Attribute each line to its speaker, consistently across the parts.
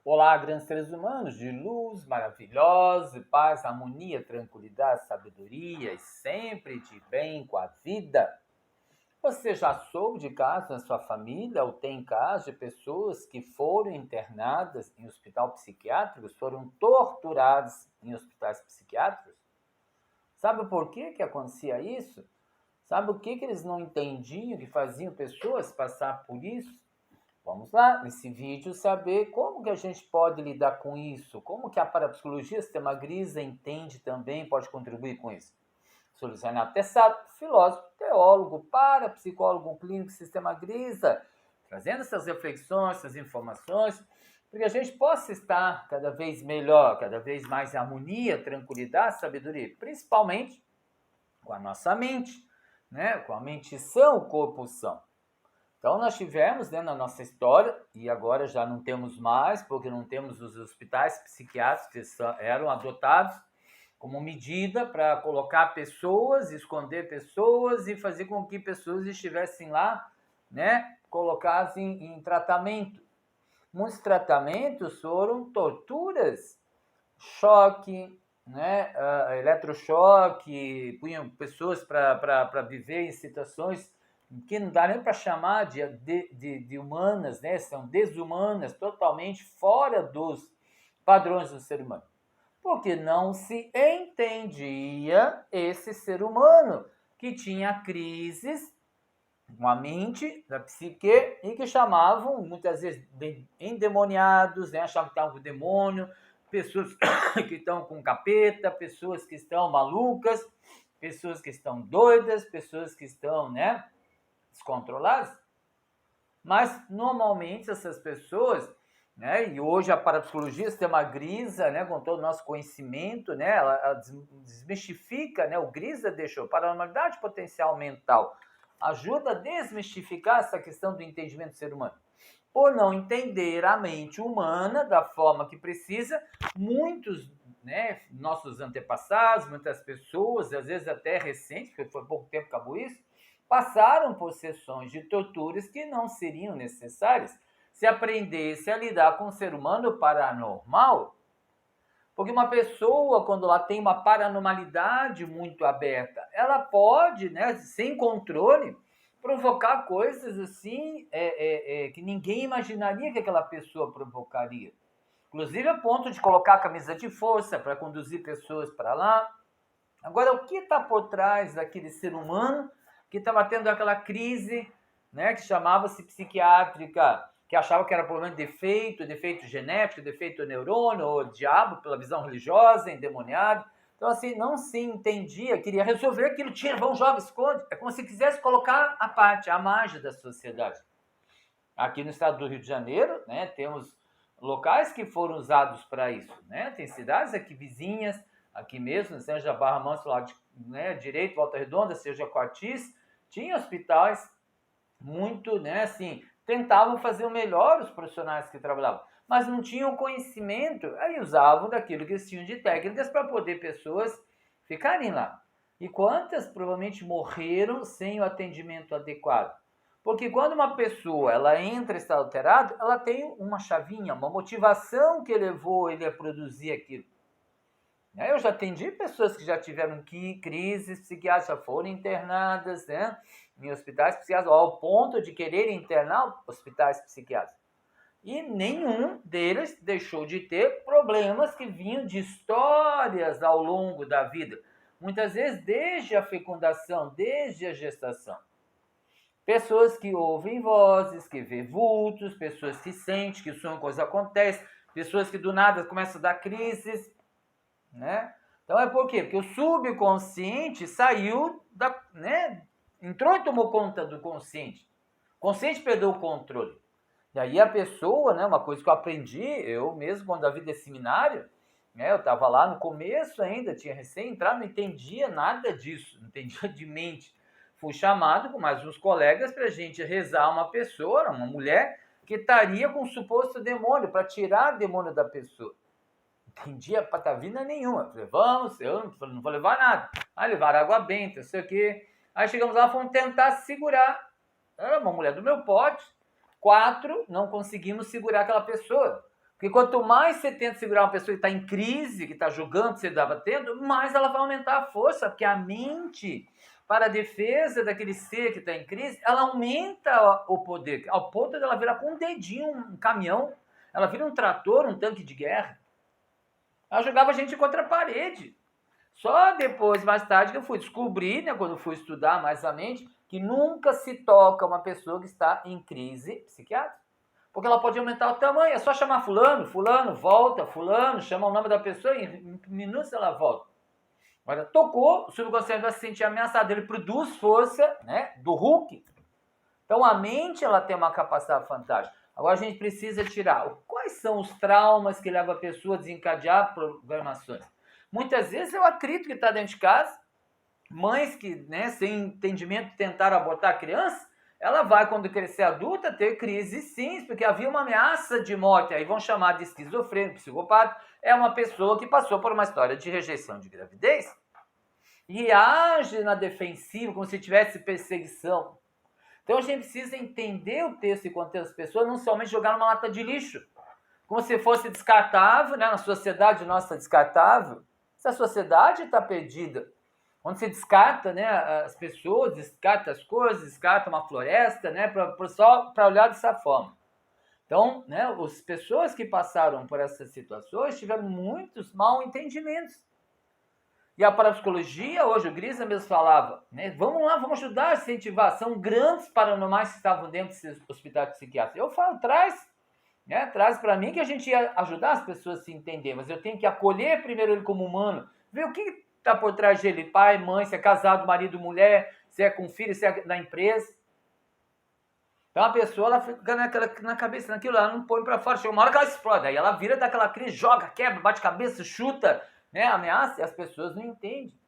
Speaker 1: Olá, grandes seres humanos de luz maravilhosa, paz, harmonia, tranquilidade, sabedoria e sempre de bem com a vida. Você já soube de casos na sua família ou tem casos de pessoas que foram internadas em hospital psiquiátricos, foram torturadas em hospitais psiquiátricos? Sabe por que acontecia isso? Sabe o que eles não entendiam que faziam pessoas passar por isso? Vamos lá, nesse vídeo, saber como que a gente pode lidar com isso, como que a parapsicologia Sistema Grisa entende também, pode contribuir com isso. Sou Luiz Renato Tessado, filósofo, teólogo, parapsicólogo clínico Sistema Grisa, trazendo essas reflexões, essas informações, para que a gente possa estar cada vez melhor, cada vez mais em harmonia, tranquilidade, sabedoria, principalmente com a nossa mente, né? Com a mente sã, o corpo são. Então, nós tivemos, né, na nossa história, e agora já não temos mais, porque não temos os hospitais psiquiátricos que eram adotados como medida para colocar pessoas, esconder pessoas e fazer com que pessoas estivessem lá, né, colocadas em tratamento. Muitos tratamentos foram torturas, choque, né, eletrochoque, punham pessoas para viver em situações que não dá nem para chamar de humanas, né? São desumanas, totalmente fora dos padrões do ser humano. Porque não se entendia esse ser humano que tinha crises com a mente, da psique, e que chamavam, muitas vezes, de endemoniados, né? Achavam que estavam com demônio, pessoas que estão com capeta, pessoas que estão malucas, pessoas que estão doidas, pessoas que estão, né, descontroladas. Mas, normalmente, essas pessoas, né, e hoje a parapsicologia, o sistema Grisa, né, com todo o nosso conhecimento, né, ela desmistifica, né, o Grisa deixou paranormalidade potencial mental, ajuda a desmistificar essa questão do entendimento do ser humano. Por não entender a mente humana da forma que precisa, muitos, né, nossos antepassados, muitas pessoas, às vezes até recentes, porque foi pouco tempo que acabou isso, passaram por sessões de torturas que não seriam necessárias se aprendesse a lidar com o ser humano paranormal. Porque uma pessoa, quando ela tem uma paranormalidade muito aberta, ela pode, né, sem controle, provocar coisas assim que ninguém imaginaria que aquela pessoa provocaria. Inclusive a ponto de colocar a camisa de força para conduzir pessoas para lá. Agora, o que está por trás daquele ser humano que estava tendo aquela crise, né, que chamava-se psiquiátrica, que achava que era problema de defeito genético, defeito neurônio, ou diabo, pela visão religiosa, endemoniado. Então, assim, não se entendia, queria resolver aquilo, tira, vão, joga, esconde. É como se quisesse colocar a parte, a margem da sociedade. Aqui no estado do Rio de Janeiro, né, temos locais que foram usados para isso, né? Tem cidades aqui vizinhas, aqui mesmo, seja Barra Mansa, lá de, né, direito, Volta Redonda, seja Coatis, tinha hospitais muito, né, assim, tentavam fazer o melhor os profissionais que trabalhavam, mas não tinham conhecimento, aí usavam daquilo que eles tinham de técnicas para poder pessoas ficarem lá. E quantas provavelmente morreram sem o atendimento adequado? Porque quando uma pessoa ela entra em estado alterado, ela tem uma chavinha, uma motivação que levou ele a produzir aquilo. Eu já atendi pessoas que já tiveram crises psiquiátricas, já foram internadas, né, em hospitais psiquiátricos, ao ponto de querer internar hospitais psiquiátricos. E nenhum deles deixou de ter problemas que vinham de histórias ao longo da vida. Muitas vezes desde a fecundação, desde a gestação. Pessoas que ouvem vozes, que vê vultos, pessoas que sentem que sonham, coisa acontece, pessoas que do nada começam a dar crises, né? Então é por quê? Porque o subconsciente saiu né, entrou e tomou conta do consciente. O consciente perdeu o controle. E aí a pessoa, né, uma coisa que eu aprendi, eu mesmo quando eu vi desse seminário, né, eu estava lá no começo ainda, tinha recém entrado, não entendia nada disso, não entendia de mente. Fui chamado com mais uns colegas para a gente rezar uma pessoa, uma mulher, que estaria com um suposto demônio, para tirar o demônio da pessoa. Entendia patavina nenhuma. Falei, vamos, eu não vou levar nada. Aí levaram água benta, não sei o quê. Aí chegamos lá, fomos tentar segurar. Era uma mulher do meu pote. 4, não conseguimos segurar aquela pessoa. Porque quanto mais você tenta segurar uma pessoa que está em crise, que está julgando, que você está batendo, mais ela vai aumentar a força, porque a mente, para a defesa daquele ser que está em crise, ela aumenta o poder, ao ponto de ela virar com um dedinho um caminhão, ela vira um trator, um tanque de guerra. Ela jogava a gente contra a parede. Só depois, mais tarde, que eu fui descobrir, né, quando eu fui estudar mais a mente, que nunca se toca uma pessoa que está em crise psiquiátrica. Porque ela pode aumentar o tamanho, é só chamar fulano, fulano, volta, fulano, chama o nome da pessoa e em minutos ela volta. Agora, tocou, o subconsciente vai se sentir ameaçado, ele produz força, né, do Hulk. Então, a mente, ela tem uma capacidade fantástica. Agora, a gente precisa tirar quais são os traumas que levam a pessoa a desencadear programações. Muitas vezes é o atrito que está dentro de casa, mães que, né, sem entendimento, tentaram abortar a criança, ela vai, quando crescer adulta, ter crise sim, porque havia uma ameaça de morte, aí vão chamar de esquizofrênico, psicopata, é uma pessoa que passou por uma história de rejeição de gravidez e age na defensiva, como se tivesse perseguição. Então a gente precisa entender o texto e contexto das pessoas, não somente jogar numa lata de lixo, como se fosse descartável, né? Na sociedade nossa descartável, essa sociedade está perdida. Onde você descarta, né, as pessoas, descarta as coisas, descarta uma floresta, né, só para olhar dessa forma. Então, né, as pessoas que passaram por essas situações tiveram muitos mal entendimentos. E a parapsicologia, hoje o Grisa mesmo falava, né, vamos lá, vamos ajudar a incentivar. São grandes paranormais que estavam dentro desse hospital psiquiátrico. Eu falo, traz para mim que a gente ia ajudar as pessoas a se entender, mas eu tenho que acolher primeiro ele como humano, ver o que está por trás dele, pai, mãe, se é casado, marido, mulher, se é com filho, se é na empresa. Então a pessoa, ela fica na cabeça naquilo, ela não põe para fora, chega uma hora que ela explode, aí ela vira daquela crise, joga, quebra, bate cabeça, chuta, né, ameaça, e as pessoas não entendem.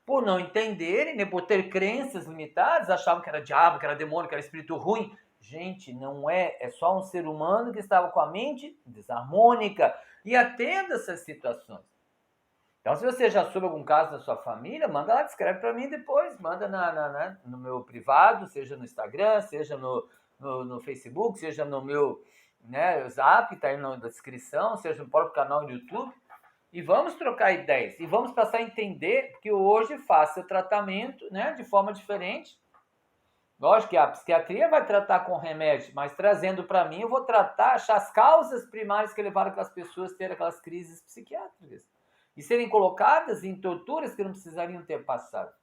Speaker 1: Por não entenderem, né, por ter crenças limitadas, achavam que era diabo, que era demônio, que era espírito ruim. Gente, não é, é só um ser humano que estava com a mente desarmônica e atenda essas situações. Então, se você já soube algum caso da sua família, manda lá, escreve para mim depois, manda no meu privado, seja no Instagram, seja no Facebook, seja no meu, né, Zap, está aí na descrição, seja no próprio canal do YouTube. E vamos trocar ideias, e vamos passar a entender que hoje faça o tratamento, né, de forma diferente. Lógico que a psiquiatria vai tratar com remédio, mas trazendo para mim, eu vou achar as causas primárias que levaram aquelas pessoas a ter aquelas crises psiquiátricas e serem colocadas em torturas que não precisariam ter passado.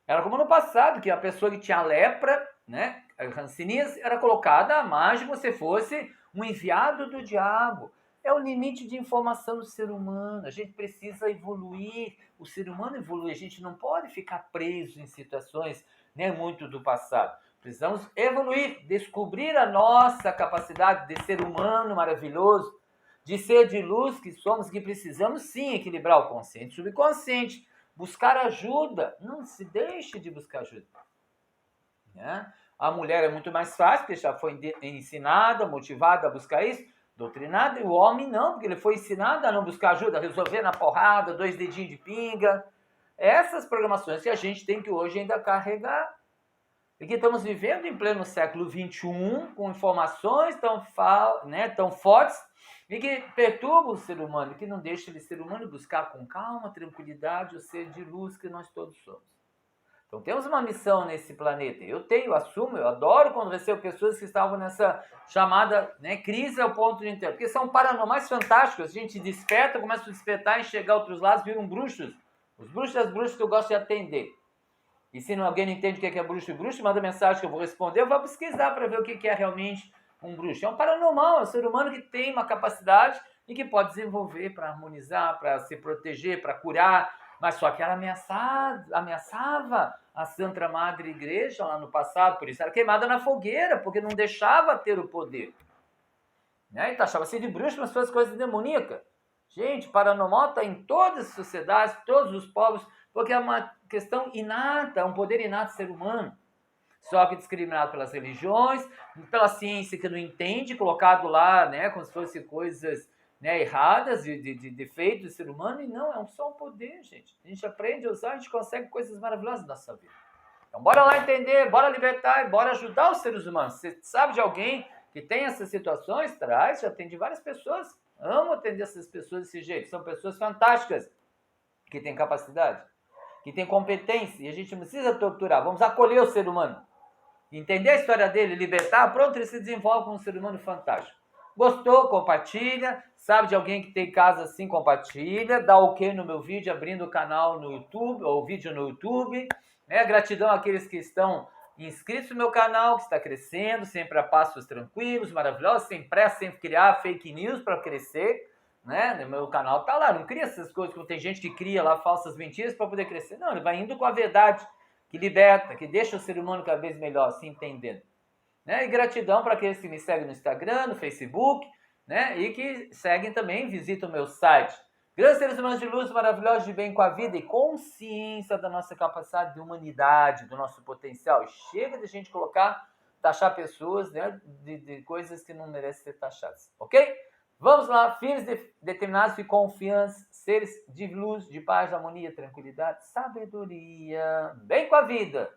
Speaker 1: Era como no passado, que a pessoa que tinha lepra, né, a hanseníase, era colocada à margem como se fosse um enviado do diabo. É o limite de informação do ser humano. A gente precisa evoluir. O ser humano evolui. A gente não pode ficar preso em situações, né, muito do passado. Precisamos evoluir, descobrir a nossa capacidade de ser humano maravilhoso, de ser de luz que somos, que precisamos sim equilibrar o consciente e o subconsciente, buscar ajuda. Não se deixe de buscar ajuda. Né? A mulher é muito mais fácil, porque já foi ensinada, motivada a buscar isso, doutrinada, e o homem não, porque ele foi ensinado a não buscar ajuda, a resolver na porrada, 2 dedinhos de pinga. Essas programações que a gente tem que hoje ainda carregar. E que estamos vivendo em pleno século XXI, com informações tão fortes, e que perturbam o ser humano, e que não deixa ele ser humano buscar com calma, tranquilidade, o ser de luz que nós todos somos. Então temos uma missão nesse planeta. Eu assumo, eu adoro quando recebo pessoas que estavam nessa chamada, né, crise ao ponto de entender, porque são paranormais fantásticos. A gente desperta, começa a despertar, enxergar outros lados, viram bruxos. Os bruxos e as bruxas que eu gosto de atender. E se alguém não entende o que é bruxo e bruxo, manda mensagem que eu vou responder, eu vou pesquisar para ver o que é realmente um bruxo. É um paranormal, é um ser humano que tem uma capacidade e que pode desenvolver para harmonizar, para se proteger, para curar, mas só que ela ameaçava a Santa Madre Igreja lá no passado, por isso era queimada na fogueira, porque não deixava ter o poder. Né? E taxava-se de bruxo, mas faz coisas demoníacas. Gente, paranormal está em todas as sociedades, todos os povos, porque é uma questão inata, é um poder inato do ser humano. Só que discriminado pelas religiões, pela ciência que não entende, colocado lá, né, como se fossem coisas, né, erradas, de defeitos do ser humano, e não, é só um poder, gente. A gente aprende a usar, a gente consegue coisas maravilhosas na nossa vida. Então, bora lá entender, bora libertar, bora ajudar os seres humanos. Você sabe de alguém que tem essas situações, traz, já atendi várias pessoas, amo atender essas pessoas desse jeito, são pessoas fantásticas, que têm capacidade, que têm competência, e a gente não precisa torturar, vamos acolher o ser humano, entender a história dele, libertar, pronto, ele se desenvolve como um ser humano fantástico. Gostou? Compartilha. Sabe de alguém que tem caso assim? Compartilha. Dá ok no meu vídeo, abrindo o canal no YouTube, ou vídeo no YouTube. Gratidão àqueles que estão inscritos no meu canal, que está crescendo, sempre a passos tranquilos, maravilhosos, sem pressa, sem criar fake news para crescer. O meu canal está lá, não cria essas coisas, como tem gente que cria lá falsas mentiras para poder crescer. Não, ele vai indo com a verdade, que liberta, que deixa o ser humano cada vez melhor, se entendendo. E gratidão para aqueles que me seguem no Instagram, no Facebook, e que seguem também, visitam o meu site. Grandes seres humanos de luz, maravilhosos, de bem com a vida e consciência da nossa capacidade de humanidade, do nosso potencial. E chega de a gente taxar pessoas de coisas que não merecem ser taxadas, ok? Vamos lá, filhos determinados e confiantes, seres de luz, de paz, harmonia, tranquilidade, sabedoria, bem com a vida.